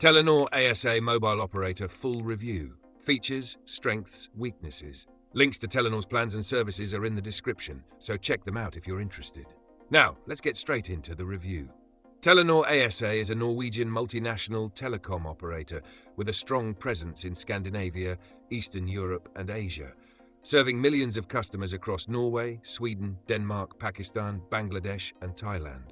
Telenor ASA mobile operator full review. Features, strengths, weaknesses. Links to Telenor's plans and services are in the description, so check them out if you're interested. Now, let's get straight into the review. Telenor ASA is a Norwegian multinational telecom operator with a strong presence in Scandinavia, Eastern Europe, and Asia, serving millions of customers across Norway, Sweden, Denmark, Pakistan, Bangladesh, and Thailand.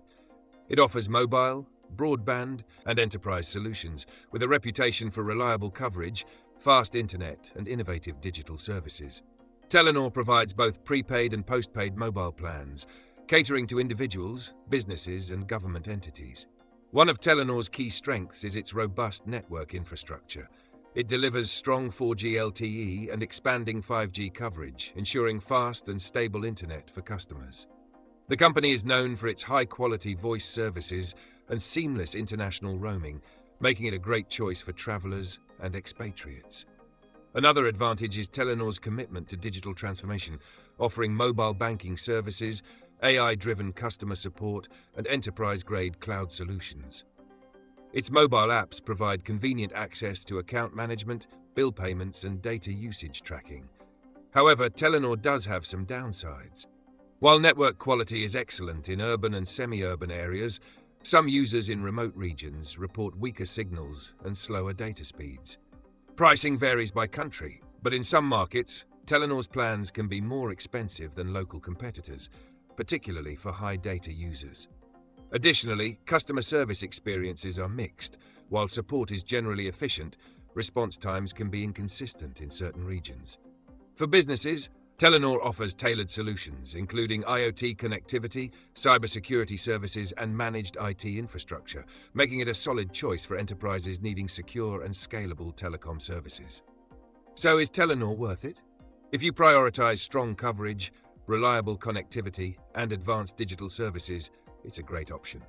It offers mobile, broadband, and enterprise solutions with a reputation for reliable coverage, fast internet, and innovative digital services. Telenor provides both prepaid and postpaid mobile plans, catering to individuals, businesses, and government entities. One of Telenor's key strengths is its robust network infrastructure. It delivers strong 4G LTE and expanding 5G coverage, ensuring fast and stable internet for customers. The company is known for its high-quality voice services and seamless international roaming, making it a great choice for travelers and expatriates. Another advantage is Telenor's commitment to digital transformation, offering mobile banking services, AI-driven customer support, and enterprise-grade cloud solutions. Its mobile apps provide convenient access to account management, bill payments, and data usage tracking. However, Telenor does have some downsides. While network quality is excellent in urban and semi-urban areas, some users in remote regions report weaker signals and slower data speeds. Pricing varies by country, but in some markets, Telenor's plans can be more expensive than local competitors, particularly for high data users. Additionally, customer service experiences are mixed. While support is generally efficient, response times can be inconsistent in certain regions. For businesses, Telenor offers tailored solutions, including IoT connectivity, cybersecurity services, and managed IT infrastructure, making it a solid choice for enterprises needing secure and scalable telecom services. So is Telenor worth it? If you prioritize strong coverage, reliable connectivity, and advanced digital services, it's a great option.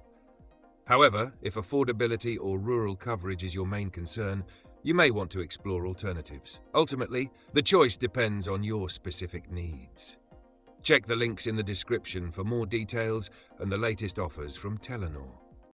However, if affordability or rural coverage is your main concern, you may want to explore alternatives. Ultimately, the choice depends on your specific needs. Check the links in the description for more details and the latest offers from Telenor.